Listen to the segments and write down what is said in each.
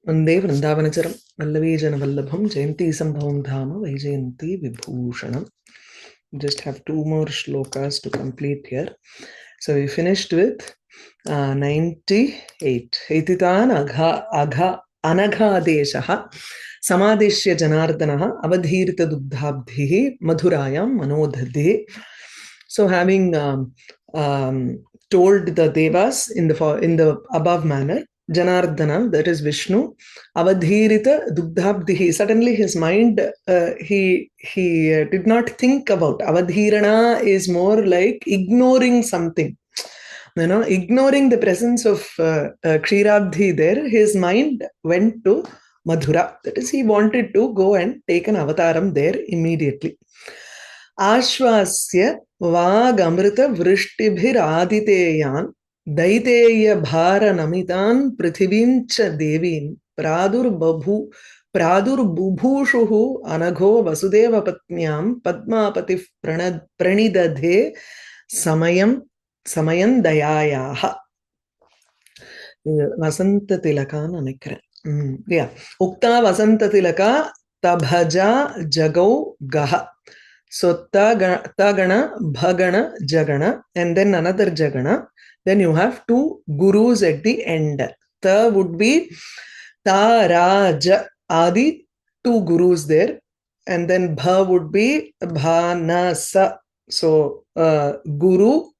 Vande Vrindavanacharam Vallavejana Vallabham Jayanti Sambhavam Dhama Vaijayanti Vibhushanam. Just have two more shlokas to complete here. So we finished with 98. Etitan anagha deshaha samadishya janardanaha avadhirita dugdhabdhihi madhurayam manodhadhi. So having told the devas in the above manner, Janardana, that is Vishnu, Avadhirita Dugdhabdihi. Suddenly his mind, he did not think about. Avadhirana is more like ignoring something. Ignoring the presence of Kshirabdhi there, his mind went to Madhura. That is, he wanted to go and take an avataram there immediately. Ashvasya Vagamrita Vrishtibhiraditeyan Daiteya Bhara Namitan Prithivimcha Devin Pradurbubhushuhu Anagho Vasudeva Patnyam Padmapati Pranidadhe Samayan Dayayaha. Vasanta Tilaka Nanikra. Yeah. Ukta Vasanta Tilaka Tabhaja Jagau Gaha. So Tagana, Bhagana, Jagana, and then another Jagana. Then you have two gurus at the end. Ta would be Ta, Ra, Ja, Adi, two gurus there. And then Bha would be Bha, Na, Sa. So Guru,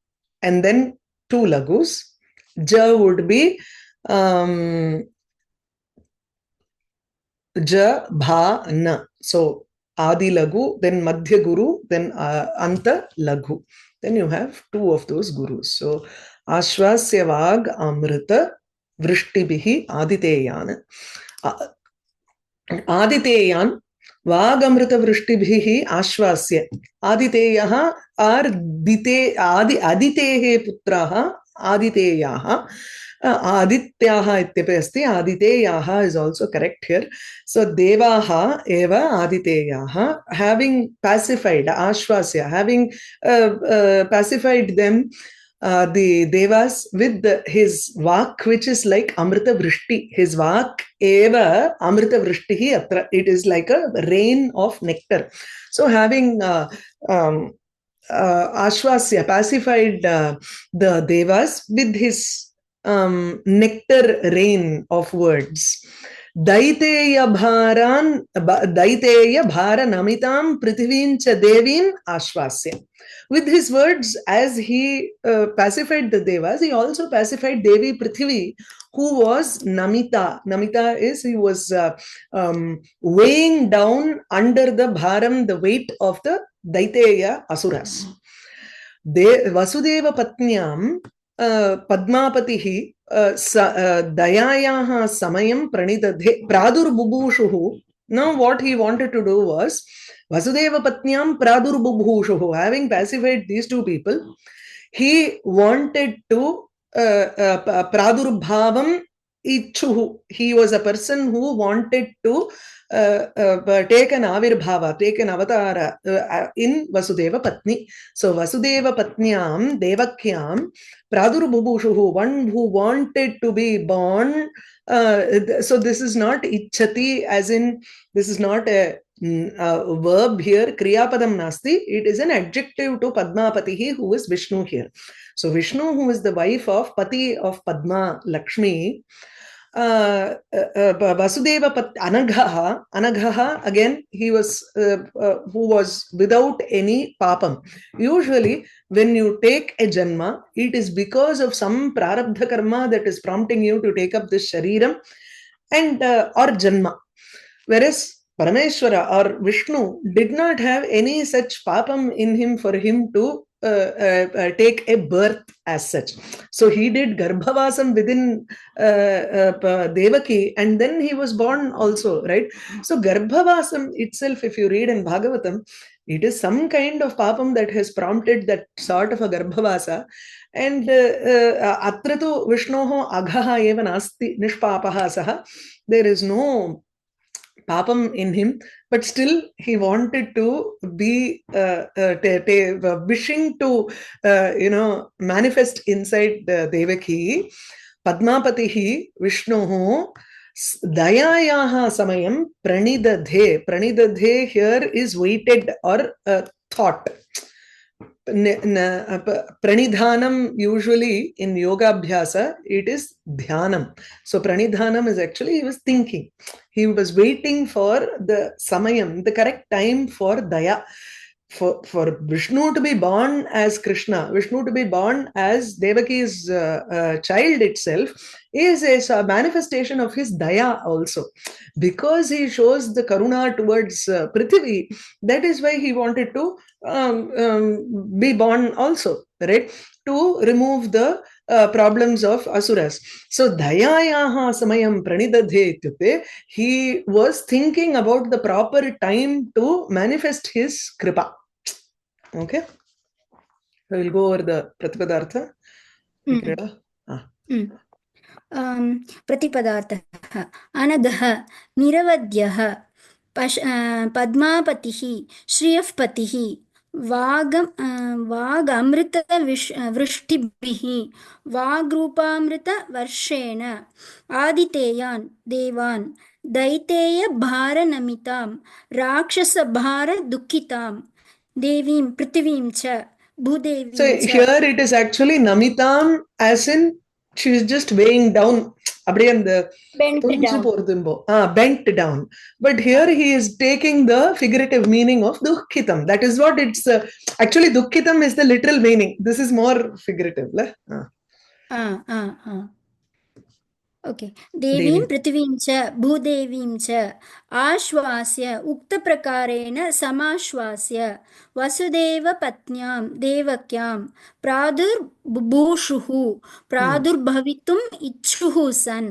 and then two lagus. Ja would be Ja, Bha, Na. So Adi Lagu, then Madhya Guru, then Anta Laghu. Then you have two of those gurus. So Ashvasya Vag Amrita Vrishtibihi Aditeyan. Aditeyan Vag Amrita Vrishtibihi Ashvasya. Aditeyaha are Aditehe Putraha Aditeyaha. Adityaha ityaphi asti. Aditeyaha is also correct here. So Devaha eva Aditeyaha, having pacified Ashvasya, having pacified them, the Devas with his Vak, which is like Amrita Vrishti. His Vak eva Amrita Vrishtihi atra. It is like a rain of nectar. So having Ashvasya pacified the Devas with his nectar rain of words. Daiteya bhara namitam prithivimcha devin ashvasya. With his words, as he pacified the Devas, he also pacified Devi Prithvi, who was Namita. Namita is, he was weighing down under the bharam, the weight of the Daiteya Asuras. Vasudeva Patnyam Padmapatihi Dayayaha Samayam Pranidadhe Pradurbubhushuhu. Now what he wanted to do was Vasudeva Patnyam Pradurbubhushuhu. Having pacified these two people, he wanted to Pradurbhavam Ichuhu. He was a person who wanted to take an avirbhava, take an avatara in Vasudeva Patni. So Vasudeva Patnyam, Devakyam, Pradurbubhushuhu, one who wanted to be born. So this is not Ichchati, as in, this is not a verb here, Kriyapadam Nasti. It is an adjective to Padmapatihi, who is Viṣṇu here. So Viṣṇu, who is the wife of Pati of Padma, Lakshmi, Vasudeva Anagha, again, he was who was without any papam. Usually, when you take a janma, it is because of some prarabdha karma that is prompting you to take up this shariram and or janma. Whereas Parameshwara or Viṣṇu did not have any such papam in him for him to take a birth as such. So he did Garbhavasam within Devaki, and then he was born also, right? So Garbhavasam itself, if you read in Bhagavatam, it is some kind of papam that has prompted that sort of a Garbhavasa. And Atratu Vishnoho Aghaha eva nasti nishpapaha saha. There is no papam in him, but still he wanted to be wishing to manifest inside Devaki. Padmapatihi Viṣṇuhu Dayayaha samayam pranidadhe. Pranidadhe here is waited or thought. Pranidhanam usually in yoga abhyasa, it is dhyanam. So pranidhanam is actually he was thinking. He was waiting for the samayam, the correct time for daya. For Vishnu to be born as Krishna, Vishnu to be born as Devaki's child itself is a manifestation of his daya also. Because he shows the karuna towards Prithvi, that is why he wanted to be born also, right? To remove the problems of asuras. So dayayaha samayam pranidadhe ityukte, he was thinking about the proper time to manifest his kripa. Okay, I will go over the Pratipadartha. प्रतिपदार्थः अनघः निरवध्यः पद्मापतिः श्रियः पतिः वागमृतवृष्टिभिः वाग्रूपामृतवर्षेण आदितेयान् देवान् दैतेयभारनमितां राक्षसभारदुःखितां देवीं पृथिवीं च भूदेवीं So च. here it is actually Namitam, as in she is just weighing down. Bent down. But here he is taking the figurative meaning of Dukkhitam. That is what it's actually Dukkhitam is the literal meaning. This is more figurative. Okay देवीं पृथिवीं च भूदेवीं च आश्वास्य उक्तप्रकारेण समाश्वास्य वसुदेवपत्न्यां देवक्यां प्रादुर्बुभूषुः प्रादुर्भवितुम् इच्छुः सन्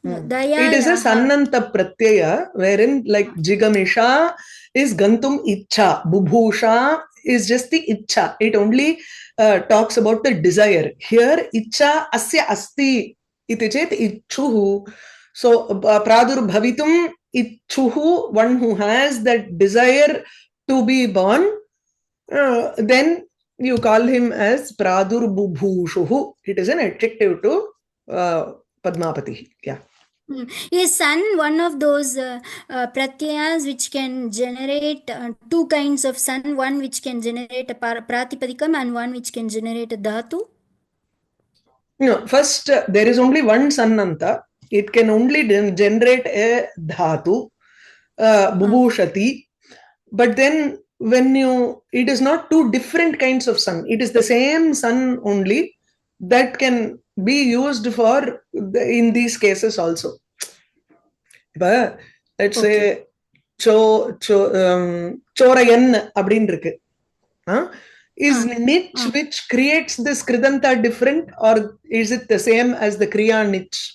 It is a Sannanta Pratyaya, wherein like Jigamisha is Gantum Icha, Bubhusha is just the Icha. It only talks about the desire. Here, Icha Asya Asti iti chet Ichuhu. So, Pradur Bhavitum Ichuhu, one who has that desire to be born, then you call him as Pradur Bubhushuhu. It is an adjective to Padmapati. Yeah. Is sun one of those pratyayas which can generate two kinds of sun, one which can generate a pratipadikam and one which can generate a dhatu? No, first there is only one sannanta. It can only generate a dhatu, bubhushati. But then when it is not two different kinds of sun. It is the same sun only that can be used for in these cases also. But let's say chorayan அப்படின்னு இருக்கு. Is niche which creates this kridanta different, or is it the same as the kriya niche?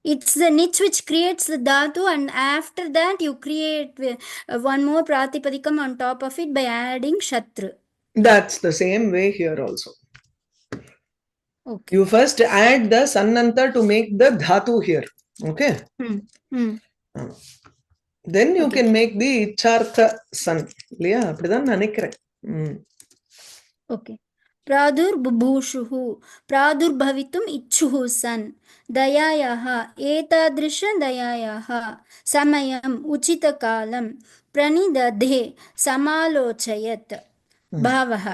It's the niche which creates the dhatu, and after that you create one more pratipadikam on top of it by adding shatru. That's the same way here also. Okay. You first add the sannanta to make the dhatu here. Okay. Then you can make the ichartha san. Yeah, அப்படிதான் நினைக்கிறேன். Okay. प्रादुर्बुभूषुः प्रादुर्भवितुम् इच्छुः सन् दयायाः एतादृशदयायाः समयम् उचितकालं प्रणिदधे समालोचयत्. भावः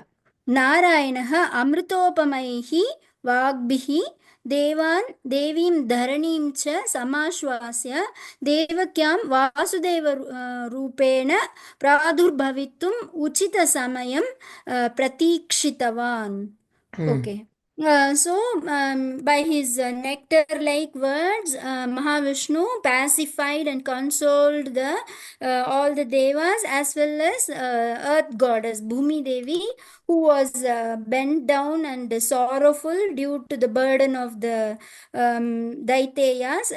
नारायणः अमृतोपमैः वाग्भिः देवीं धरणीं च समाश्वास्य देवक्यां वासुदेवरूपेण प्रादुर्भवितुम् उचितसमयं प्रतीक्षितवान्. Okay. By his nectar-like words, Mahavishnu pacified and consoled all the devas as well as earth goddess Bhumi Devi, who was bent down and sorrowful due to the burden of the daityas,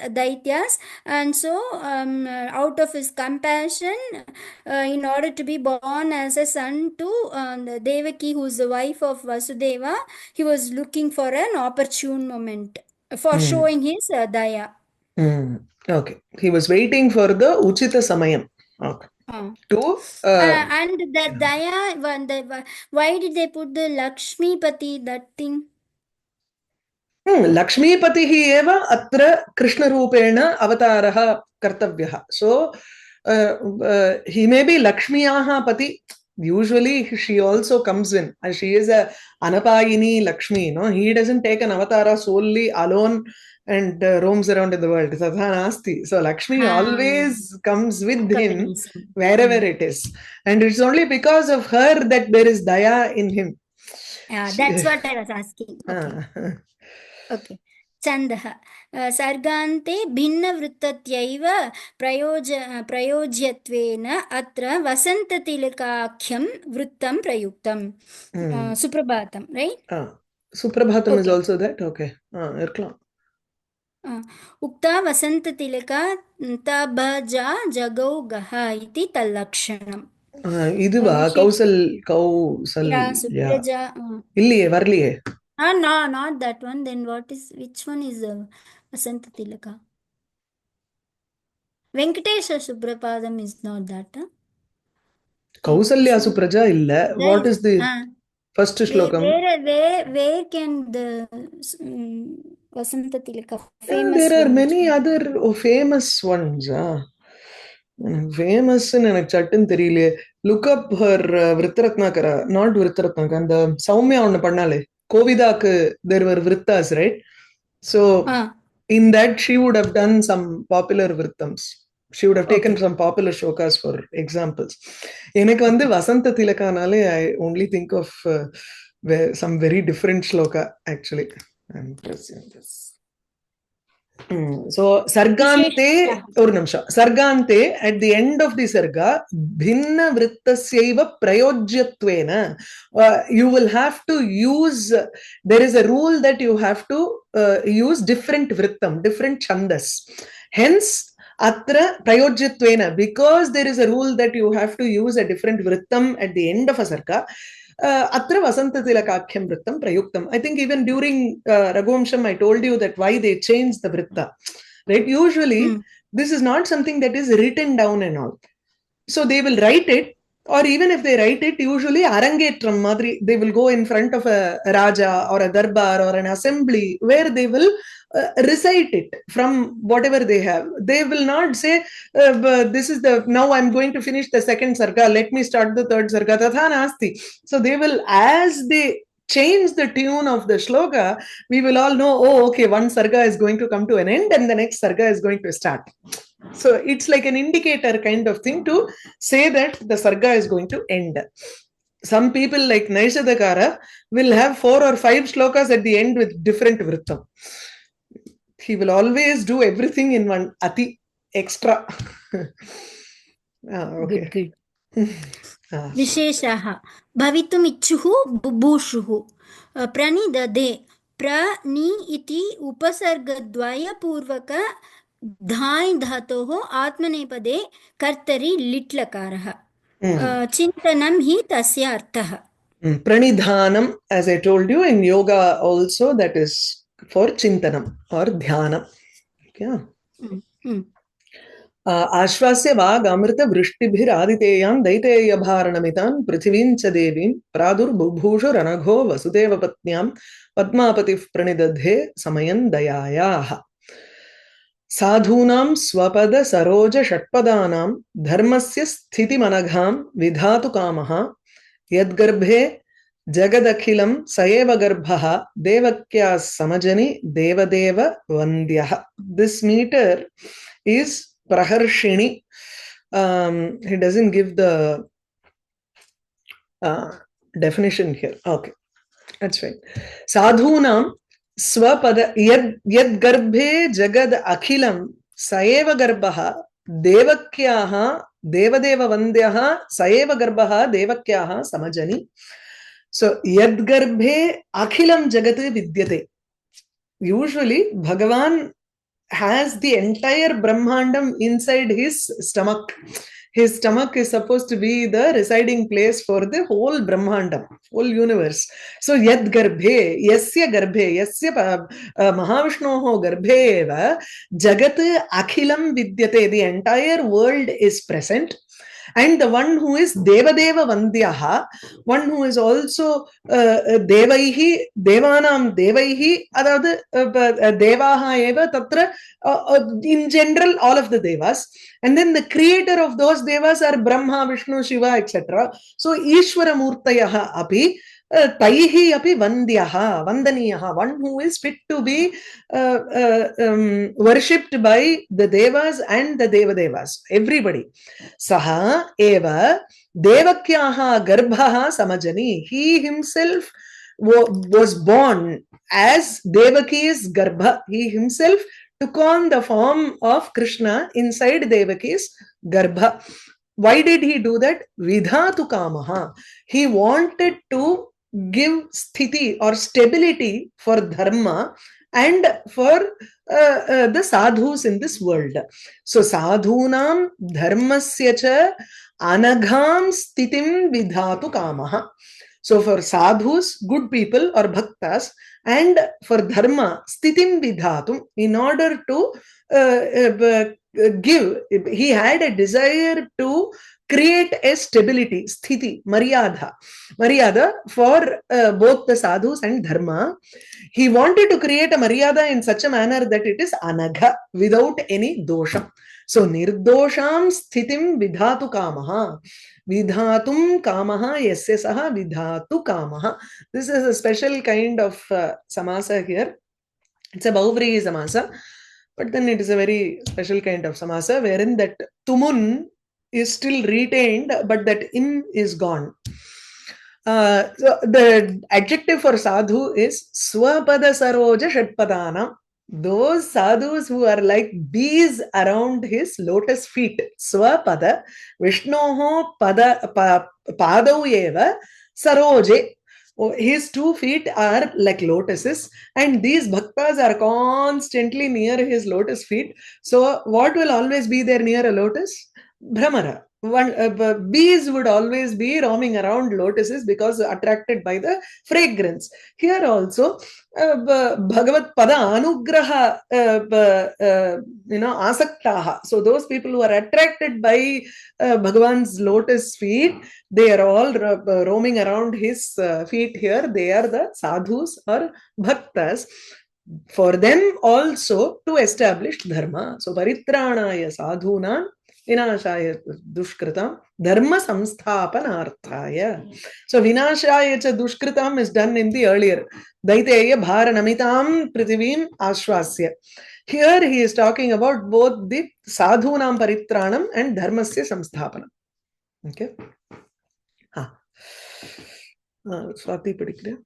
and so out of his compassion, in order to be born as a son to Devaki, who is the wife of Vasudeva, he was looking for an opportune moment for showing his daya. Okay, he was waiting for the uchita samayam. Okay. And that daya, why did they put the Lakshmi Pati, that thing? लक्ष्मीपतिः एव अत्र कृष्णरूपेण अवतारः कर्तव्यः. So he may be Lakshmiyaha pati. Usually she also comes in. She is a Anapayini Lakshmi. No, he doesn't take an avatara solely alone and roams around in the world. Tadha nasti. So Lakshmi always comes with him wherever it is. And it's only because of her that there is daya in him. That's what I was asking. Okay. Okay. छन्दः सर्गान्ते भिन्नवृत्तत्यैव प्रयोज्यत्वेन अत्र वसन्ततिलकाख्यं वृत्तं प्रयुक्तं. सुप्रभातं, right? Suprabhatam is also that. Okay. Irklam. उक्ता वसन्ततिलका तभजा जगौ गः इति तल्लक्षणम्. இதுவா கௌசல்யா இல்லையே வரலையே. No, not that one. Then which one is Vasanta Tilaka? Venkatesha Suprapadam is not that. Kausalya Supraja illa. What is the first shlokam? Where can the Vasanta Tilaka famous? There are many other famous ones. Famous in எனக்கு சட்டுன்னு தெரியலையே. Look up her Vrittaratnakara, not Vrittaratnakara, அந்த சௌமியா ஒண்ணு பண்ணாலே கோவிதாக்கு there were Vrittas, right? So in that she would have done some popular Vrittams. She would have taken some popular Slokas for examples. எனக்கு வந்து வசந்த திலகானாலே I only think of some very different Sloka actually. I'm pressing this. So sargante or namsha sargante at the end of the sarga bhinna vrittasyaiva prayojyatvena you will have to use, there is a rule that you have to use different vrittam, different chandas. Hence atra prayojyatvena, because there is a rule that you have to use a different vrittam at the end of a sarga. Atra Vasantatilakakhyam Vrittam Prayuktam. I think even during Raghuvamsham, I told you that why they changed the Vritta. Right? Usually, this is not something that is written down and all. So they will write it, or even if they write it, usually Arangetram Madri, they will go in front of a Raja or a Darbar or an assembly where they will recite it from whatever they have. They will not say, this is the, now I'm going to finish the second sarga, let me start the third sarga. Tatha nasti. So they will, as they change the tune of the shloka, we will all know, oh, okay, one sarga is going to come to an end and the next sarga is going to start. So it's like an indicator kind of thing to say that the sarga is going to end. Some people like Naishadakara will have 4 or 5 shlokas at the end with different vrittam. He will always do everything in one ati extra. Okay. Good. Visheshaha bhavitum ichuhu bubushuhu pranidade prani iti upasargadvaya purvaka धाय धातोः आत्मनेपदे कर्तरि लिट्लकारः चिन्तनं हि तस्य अर्थः. Pranidhanam, as I told you, in yoga also that is for chintanam or dhyanam. Okay. Ashvasya vag amrita vrishti aditeyam daiteya bharanamitan prithivin cha devim pradur bubhushu ranagho vasudeva patnyam padmapatif pranidadhe samayan dayayah. Sadhunam swapada saroja shatpadanam dharmasya sthiti managham vidhatu kamaha yadgarbhe jagadakhilam sayeva garbhaha devakya samajani devadeva vandyah. This meter is praharshini. He doesn't give the definition here. Okay, that's fine. Sadhunam swapada yad garbhe jagad akhilam saeva garbhaha devakyaha devadeva vandyaha saeva garbhaha devakyaha samajani. So yad garbhe akhilam jagat vidyate. Usually Bhagavan has the entire Brahmandam inside his stomach. His stomach is supposed to be the residing place for the whole Brahmandam, whole universe. So yad garbhe, yasya Mahavishnoho garbhe eva jagat akhilam vidyate. The entire world is present. and the one who is Devadeva Vandyaha, one who is also Devaihi, Devanam Devaihi, adavad Devaha eva tatra, in general, all of the Devas. And then the creator of those Devas are Brahma, Vishnu, Shiva, etc. So Ishvara Murtayaha api taihi api vandyaha, vandaniyaha, one who is fit to be worshipped by the Devas and the Devadevas, everybody. Saha eva Devakyaha garbhaha samajani. He himself was born as Devaki's garbha. He himself took on the form of Krishna inside Devaki's garbha. Why did he do that? Vidhatu kamaha. He wanted to give sthiti or stability for dharma and for the sadhus in this world. So sadhunam dharmasya cha anagham sthitim vidhatu kamaha. So for sadhus, good people or bhaktas, and for dharma, sthitim vidhatum, in order to give, he had a desire to create a stability, sthiti, maryada for both the sadhus and dharma. He wanted to create a maryada in such a manner that it is anagha, without any dosha. So nirdosham sthitim vidhatu kamaha. Vidhatum kamaha yasya saha vidhatu kamaha. This is a special kind of samasa here. It's a Bahuvrihi samasa, but then it is a very special kind of samasa wherein that tumun is still retained, but that im is gone. So the adjective for sadhu is swapada saroja shatpadana. Those sadhus who are like bees around his lotus feet. Swapada Vishnoho padau eva saroje. His 2 feet are like lotuses, and these bhaktas are constantly near his lotus feet. So what will always be there near a lotus? Brahmara. Bees would always be roaming around lotuses because attracted by the fragrance. Here also, Bhagavat Pada Anugraha, Asaktaha. So those people who are attracted by Bhagavan's lotus feet, they are all roaming around his feet here. They are the sadhus or bhaktas. For them also to establish dharma. So paritranaya sadhunam vinashaya dushkritam dharma samsthapanarthaya. So vinashaya cha dushkritam is done in the earlier. Daiteya bharanamitam prithivim ashwasya. Here he is talking about both the sadhunam paritranam and dharmasya samsthapanam. Okay. Swati padikriya.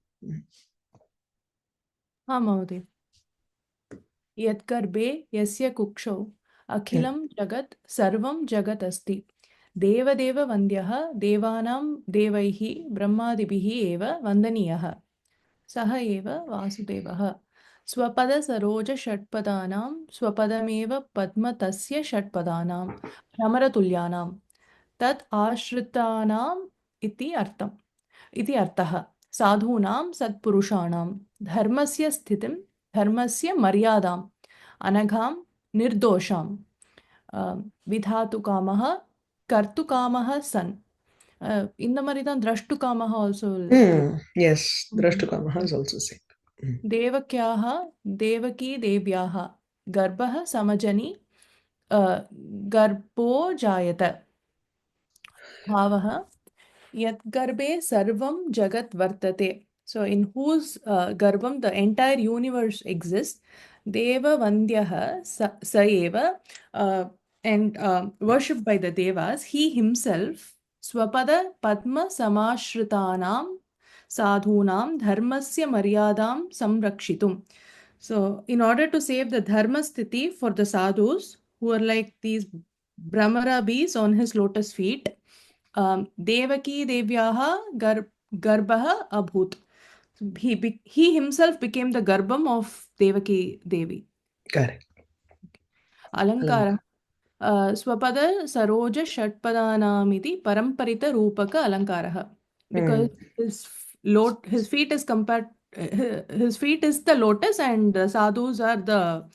हाँ महोदय। यत्गर्भे यस्य कुक्षौ अखिलं जगत् सर्वं जगत् अस्ति। देवदेव वन्द्यः देवानां देवैः ब्रह्मादिभिः एव वन्दनीयः। सः एव वासुदेवः। स्वपदसरोजषट्पदानां स्वपदमेव पद्म तस्य षट्पदानां भ्रमरतुल्यानां तत् आश्रितानाम् इति अर्थः। साधूनां सत्पुरुषाणां धर्मस्य स्थितिं धर्मस्य मर्यादाम् अनघां निर्दोषां विधातुकामः कर्तुकामः सन्. இந்த மாதிரி தான் द्रष्टुकामः also. Yes, द्रष्टुकामः is also said. देवक्याः Devaki देव्याः गर्भः समजनि गर्भो जायत. भावः यद्गर्भे सर्वं जगत् वर्तते. So in whose garbham the entire universe exists. Deva Vandyaha sa eva and worshipped by the devas. He himself swapada padma samashritanam sadhunam dharmasya maryadam samrakshitum. So in order to save the dharma sthiti for the sadhus who are like these brahmara bees on his lotus feet, Devaki Devyaha Garbhaha Abhut. He himself became the Garbham of Devaki Devi. Correct. Alankara. Swapada Saroja Shatpadanamiti Paramparita Rupaka Alankaraha. Because his feet is compared, his feet is the lotus and the sadhus are the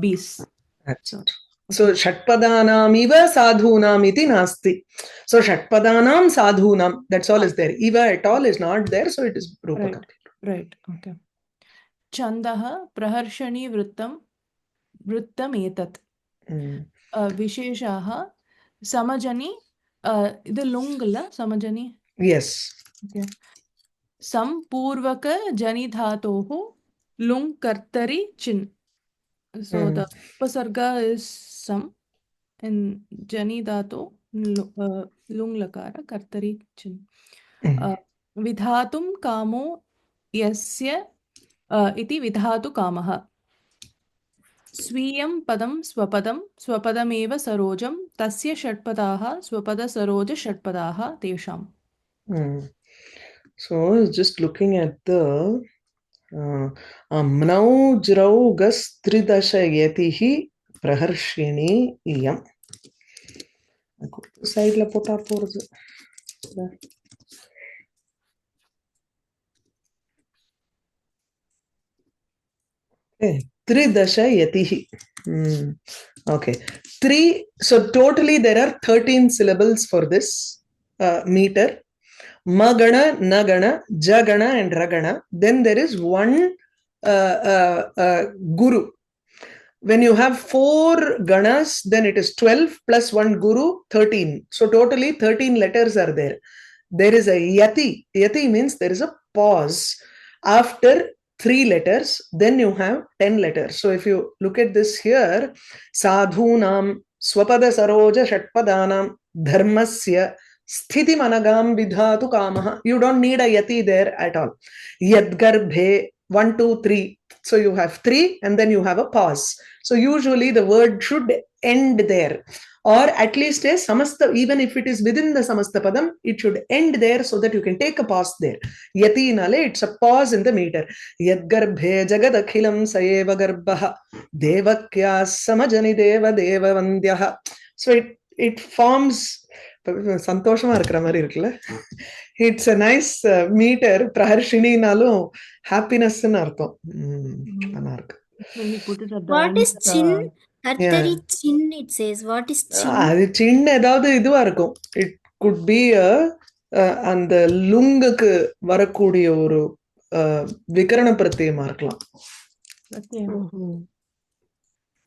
bees. That's it. So Shatpadanam iva sadhunam iti nasti. So Shatpadanam sadhunam, that's all is there. Iva at all is not there, so it is Rupaka. Right. Okay. Chandaha praharshani vrittam etat. Visheshaha samajani. This lung la samajani. Yes. Okay. Sampurvaka jani dhatohu lung kartari chin. So the upasarga is sam and jani dhato lung lakara kartari chin. Vidhatum kamo yasya iti vidhatu kamaha. Swiyam padam swapadameva sarojam tasya shatpadaha swapada saroja shatpadaha tesham. So just looking at the Mnau Jrau Gas Tridasha Yetihi Praharshini Iyam. Side la pota porz. Tridasha Yetihi. Okay. So totally there are 13 syllables for this meter. Magana, Nagana, Jagana, and Ragana. Then there is one Guru. When you have 4 Ganas, then it is 12 plus 1 Guru, 13. So totally 13 letters are there. There is a Yati. Yati means there is a pause. After 3 letters, then you have 10 letters. So if you look at this here, Sadhunam, Swapada Saroja Shatpadanam, Dharmasya, Sthiti Managam Vidhatu Kamaha. You don't need a Yati there at all. Yadgarbhe, 1, 2, 3. So you have 3 and then you have a pause. So usually the word should end there. Or at least a samasta, even if it is within the samasta padam, it should end there so that you can take a pause there. Yati nale, it's a pause in the meter. Yadgarbhe jagadakhilam sayeva garbha devakya samajani deva deva vandyaha. So it forms சந்தோஷமா இருக்கிற மாதிரி இருக்குல்ல. It's a nice meter. Praharshiniனாலும் happiness-னு அர்த்தம். நல்லா இருக்கு. When we put it at the What end, is chin? Kartari chin, it says. What is chin? அது சின்ன ஏதாவது இதுவா இருக்கும். It could be அந்த லுங்குக்கு வரக்கூடிய ஒரு விகரண பிரத்யயமா இருக்கலாம்.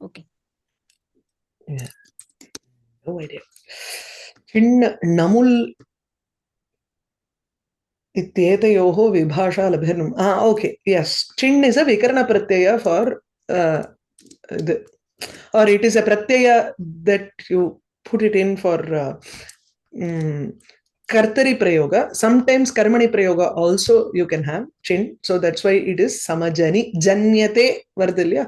Okay. Yeah. No idea. Chin namul ityetayoho vibhasha labhirnum. Okay. Yes. Chin is a vikarana pratyaya for or it is a pratyaya that you put it in for kartari prayoga. Sometimes karmani prayoga also you can have chin. So that's why it is samajani. Janyate vardilya.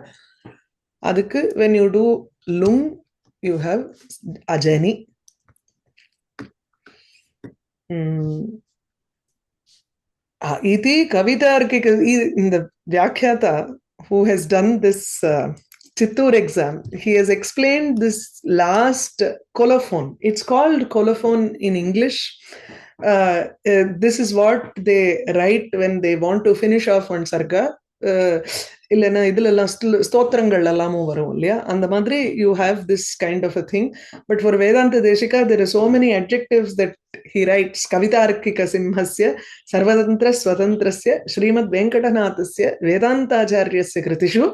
Adukku when you do lung, you have ajani. Iti Kavitarkika, in the Vyakhyata who has done this chittoor exam, he has explained this last colophon. It's called colophon in English. This is what they write when they want to finish off on Sarga. இல்லைன்னா இதுல எல்லாம் ஸ்தோத்திரங்கள் எல்லாமும் வரும் இல்லையா, அந்த மாதிரி you have this kind of a thing. But for Vedanta Desika, there are so many adjectives that he writes. Kavitarkika simhasya sarvatantra swatantrasya Srimad Venkatanathasya Vedantacharyasya kritishu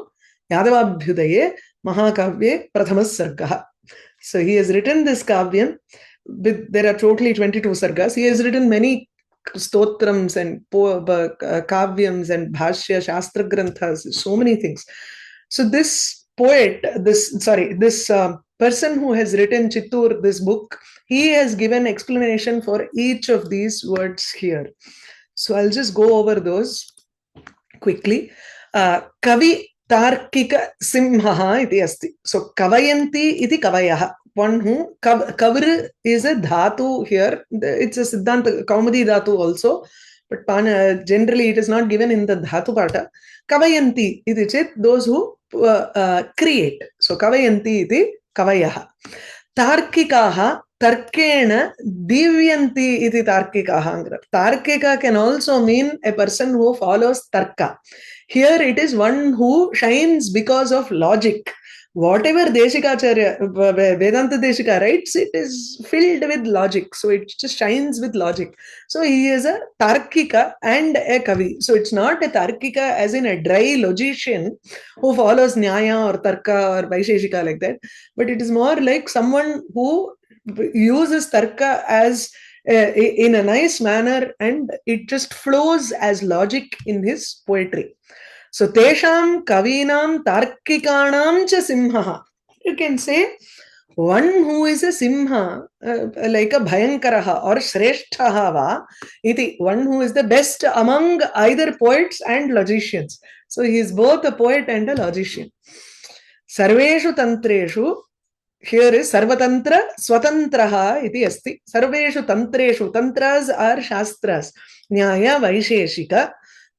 Yadavabhyudaye mahakavye prathamas sarga. So he has written this kavyam. There are totally 22 sargas. He has written many stotrams and kavyams and bhashya, shastra granthas, so many things. So this poet, this person who has written Chittoor, this book, he has given explanation for each of these words here. So I'll just go over those quickly. Kavi tarkika simhaha iti asti. So kavayanti iti kavayaha. One who kavr is a dhatu here. It's a siddhanta kaumadi dhatu also, but generally it is not given in the dhatu pata. Kavayanti iti chet, those who create. So kavayanti iti kavayaha. Tarkikaha tarkena divyanti iti tarkikaha. Tarkika can also mean a person who follows tarka. Here it is one who shines because of logic. Whatever Desikacharya, Vedanta Desika writes, it is filled with logic. So it just shines with logic. So he is a Tarkika and a Kavi. So it's not a Tarkika as in a dry logician who follows Nyaya or Tarka or Vaisheshika like that, but it is more like someone who uses Tarka as in a nice manner, and it just flows as logic in his poetry. So tesham kavinam tarkikanam cha simha. You can say one who is a simha, like a bhayankaraha or shreshtaha va, iti, one who is the best among either poets and logicians. So he is both a poet and a logician. Sarveshu tantreshu, here is Sarvatantra Swatantraha iti asti. Sarveshu Tantreshu. Tantras are Shastras. Nyaya Vaisheshika.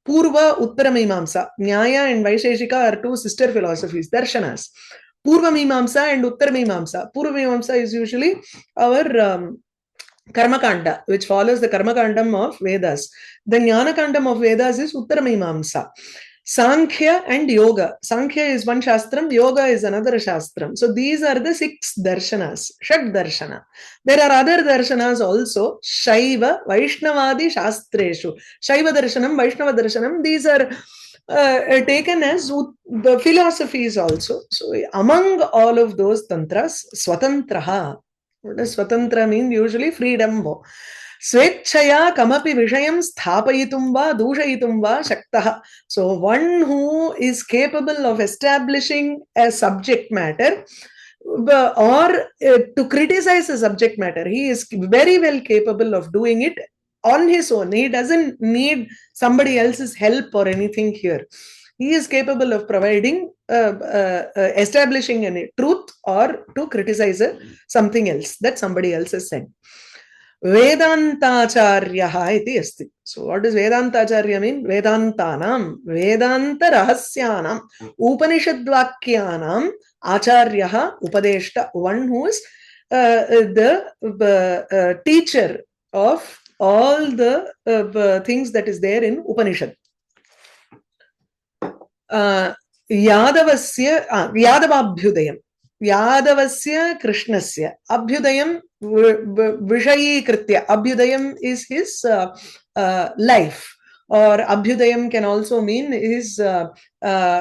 Purva Uttara Mimamsa. Nyaya and Vaisheshika are two sister philosophies, Darshanas. Purva Mimamsa and Uttara Mimamsa. Purva Mimamsa is usually our Karmakanda, which follows the Karmakandam of Vedas. The Jnanakandam of Vedas is Uttara Mimamsa. Sankhya and Yoga. Sankhya is one Shastram, Yoga is another Shastram. So these are the 6 darshanas, Shad Darshana. There are other darshanas also, Shaiva, Vaishnavadi Shastreshu. Shaiva Darshanam, Vaishnava Darshanam, these are taken as the philosophies also. So among all of those tantras, Swatantraha. What does Swatantra mean? Usually freedom. Swechaya kamapi vishayam sthapayitum va dushayitum va shaktaha. So one who is capable of establishing a subject matter or to criticize a subject matter, he is very well capable of doing it on his own. He doesn't need somebody else's help or anything here. He is capable of providing, establishing a truth or to criticize something else that somebody else has said. Vedantacharyaha iti asti. So what does Vedantacharya mean? Vedantanam, Vedanta rahasyanam, Upanishadvakyanam, Acharyaha Upadeshta. One who is the teacher of all the things that is there in Upanishad. Yadavabhyudayam. Yadavasya Krishnasya. Abhyudayam Vishayikritya. Abhyudayam is his life. Or Abhyudayam can also mean his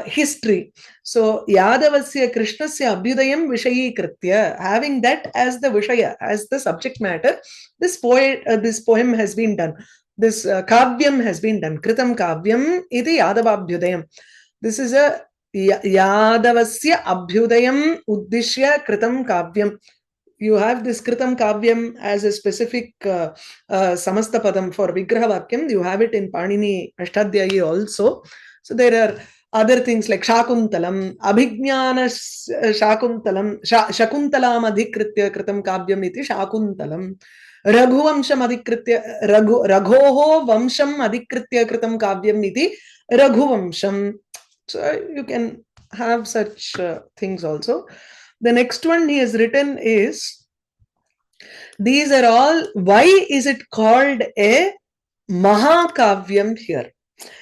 history. So Yadavasya Krishnasya Abhyudayam Vishayikritya. Having that as the Vishaya, as the subject matter, this poem has been done. This kavyam has been done. Kritam kavyam iti Yadavabhyudayam. This is a Yadavasya Abhyudayam Uddishya Kritam Kavyam. You have this Kritam Kavyam as a specific Samastapadam for Vigraha Vakyam. You have it in Panini Ashtadhyayi also. So there are other things like Shakuntalam, Abhignana Shakuntalam, Shakuntalam Adhikritya Kritam Kavyam iti Shakuntalam. Raghuvamsham Adhikritya, Raghoho Vamsham Adhikritya Kritam Kavyam iti Raghuvamsham. So you can have such things also. The next one he has written is, these are all, why is it called a mahakavyam here?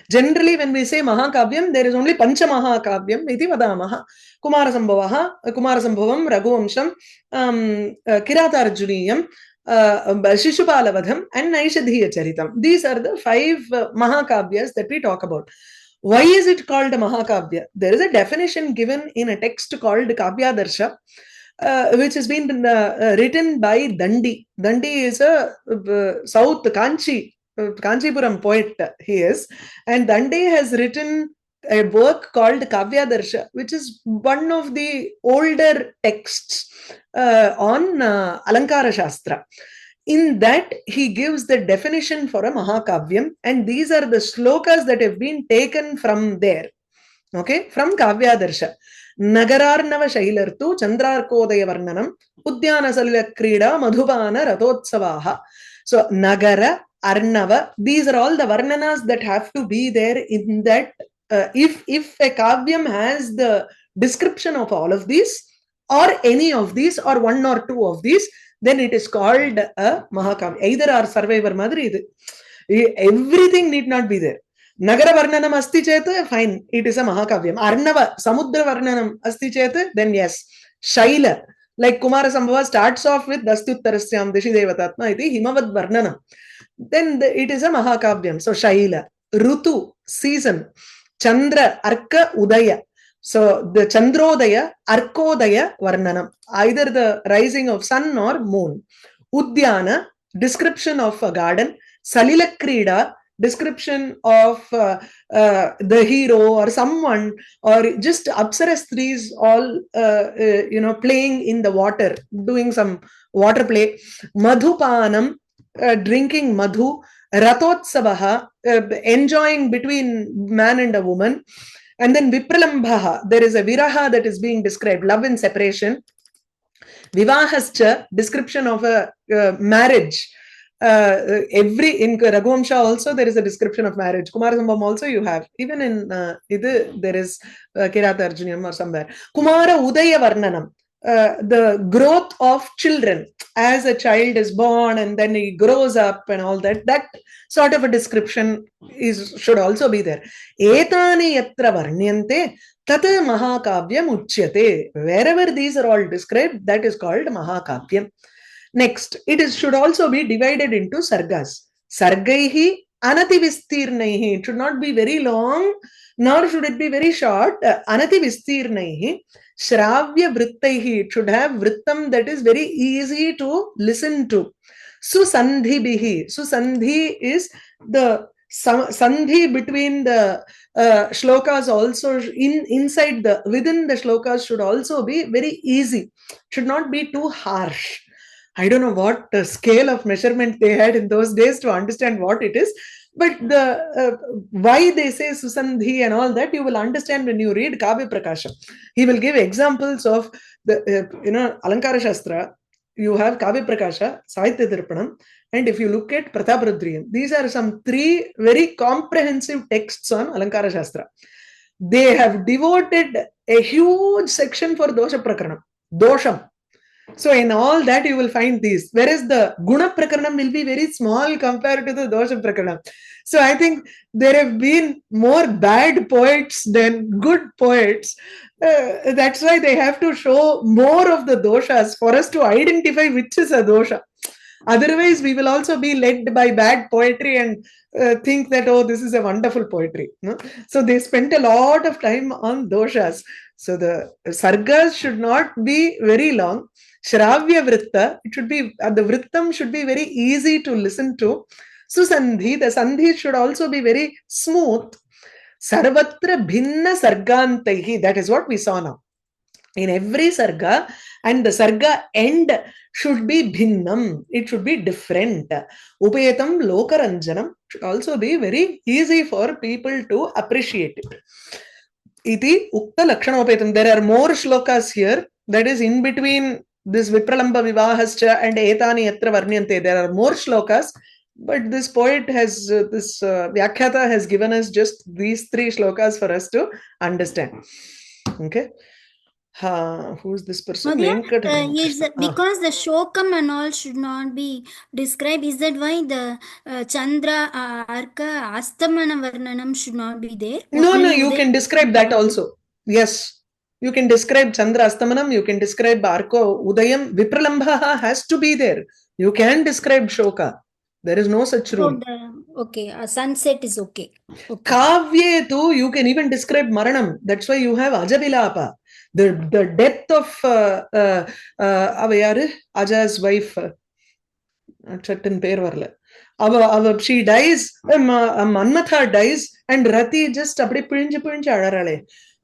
Generally, when we say mahakavyam, there is only pancha mahakavyam iti vadamaha. Kumarasambhavaha, Kumarasambhavam, Raghuvamsham, Kiratarjuniyam, Shishupalavadham, and Naishadhiya Charitam. These are the 5 mahakavyas that we talk about. Why is it called a mahakavya? There is a definition given in a text called Kavya Darsha, which has been written by Dandi. Dandi is a South Kanchipuram poet, he is. And Dandi has written a work called Kavya Darsha, which is one of the older texts on Alankara Shastra. In that, he gives the definition for a mahakavyam, and these are the slokas that have been taken from there. Okay, from Kavya Darsha. Nagararnava Shailartu Chandrarkodaya Varnanam Udyana Salvakrida Madhubana Rathotsavaha. So Nagara, Arnava, these are all the Varnanas that have to be there in that. If a kavyam has the description of all of these, or any of these, or one or two of these, then it is called a mahakavya. Either our survivor madri, everything need not be there. Nagara Varnanam asti chet, fine, it is a mahakavyam. Arnava, Samudra Varnanam asti chet, then yes. Shaila, like Kumara Sambhava starts off with Dastyuttarasyam Dishi Devatatma iti Himavad Varnanam. Then it is a mahakavyam. So Shaila, Rutu, season, Chandra, Arka, Udaya. So the Chandrodaya, Arkodaya, Varnanam. Either the rising of sun or moon. Udyana, description of a garden. Salila Krida, description of the hero or someone, or just Apsarastris all playing in the water, doing some water play. Madhupanam, drinking madhu. Rathotsavaha, enjoying between man and a woman. And then Vipralambhaha, there is a viraha that is being described, love and separation. Vivahascha, description of a marriage. In Raghuvamsha also there is a description of marriage. Kumarasambham also you have. Even in there is Kirata Arjunam or somewhere. Kumara Udaya Varnanam, the growth of children. As a child is born and then he grows up and all that. That sort of a description should also be there. Etani yatra varnyante tat mahakavyam uchyate. Wherever these are all described, that is called mahakavyam. Next, should also be divided into sargas. Sargaihi anativistirnaihi. It should not be very long, nor should it be very short. Anativistirnaihi. Shravya vrittaihi. It should have vrittam that is very easy to listen to. Susandhibihi. Susandhi is the sandhi between the shlokas also within the shlokas should also be very easy. Should not be too harsh. I don't know what scale of measurement they had in those days to understand what it is, but why they say Susandhi and all that, you will understand when you read Kavya Prakasha. He will give examples of the, Alankara Shastra. You have Kavya Prakasha, Sahitya Darpanam, and if you look at Prataparudriyam, these are some 3 very comprehensive texts on Alankara Shastra. They have devoted a huge section for Dosha Prakaranam, Dosham. So in all that you will find these, whereas the Guna Prakaranam will be very small compared to the Dosha Prakaranam. So I think there have been more bad poets than good poets. That's why they have to show more of the doshas for us to identify which is a dosha. Otherwise, we will also be led by bad poetry and think that, oh, this is a wonderful poetry. No? So they spent a lot of time on doshas. So the sargas should not be very long. Shravya vritta, it should be, the vrittam should be very easy to listen to. Susandhi, the sandhi should also be very smooth. Sarvatra bhinna sargantaihi, that is what we saw now. In every sarga, and the sarga end should be bhinnam, it should be different. Upayatam lokaranjanam should also be very easy for people to appreciate it. Iti ukta lakshanopayatam. There are more shlokas here, that is in between this Vipralamba Vivahascha and Etani Yatra Varnyante. There are more shlokas, but this poet has, this Vyakhyata has given us just these 3 shlokas for us to understand. Okay. Who's this person? Is because the shokam and all should not be described. Is that why the Chandra Arka Astamana Varnanam should not be there? No, you can describe that also. Yes. You can describe Chandra Astamanam, you can describe Arko Udayam. Vipralambha has to be there. You can describe Shoka. There is no such rule. Okay, sunset is okay. Kavya too, you can even describe Maranam. That's why you have Ajavilapa. The death of Aja's wife. She dies, Manmatha dies, and Rati just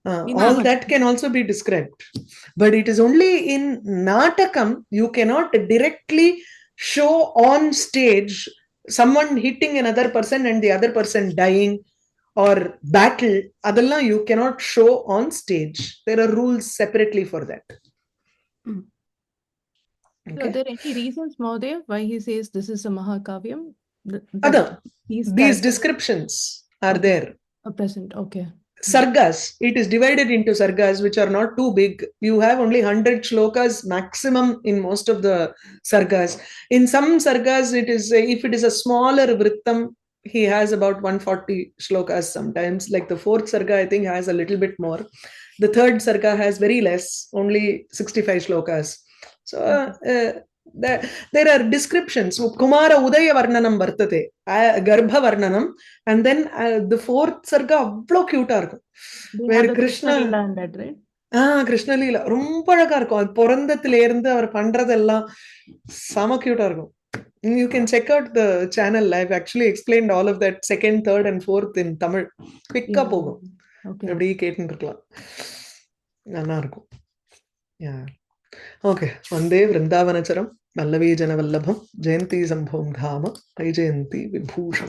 all that can also be described. But it is only in Natakam, you cannot directly show on stage someone hitting another person and the other person dying, or battle. Adalla you cannot show on stage. There are rules separately for that. Okay. Are there any reasons, Mahoday, why he says this is a mahakavyam? These descriptions are there. Present, okay. Sargas, it is divided into sargas which are not too big. You have only 100 shlokas maximum in most of the sargas. In some sargas, it is, if it is a smaller vrittam, he has about 140 shlokas sometimes. Like the fourth sarga, I think, has a little bit more. The third sarga has very less, only 65 shlokas. So there are descriptions. Kumara Udaya Varnanam Vartate, Garbha Varnanam, and then the fourth sarga, avlo cute இருக்கும். They Where have the Krishna Krishna, Lila and that, right? Krishna Leela ரொம்ப அழகா இருக்கும். அது பிறந்ததுல இருந்து அவர் பண்றதெல்லாம் செம கியூட்டா இருக்கும். You can check out the channel. I've actually explained all of that second, third, and fourth in Tamil. Quick-ஆ போகும். Okay. அப்படியே கேட்டுட்டு இருக்கலாம். நல்லா இருக்கும். Yeah. Okay. வந்தே விருந்தாவனச்சரம் வல்லவி ஜனவல்லபம் ஜெயந்தி சம்பவம் தாம வைஜெயந்தி விபூஷணம்.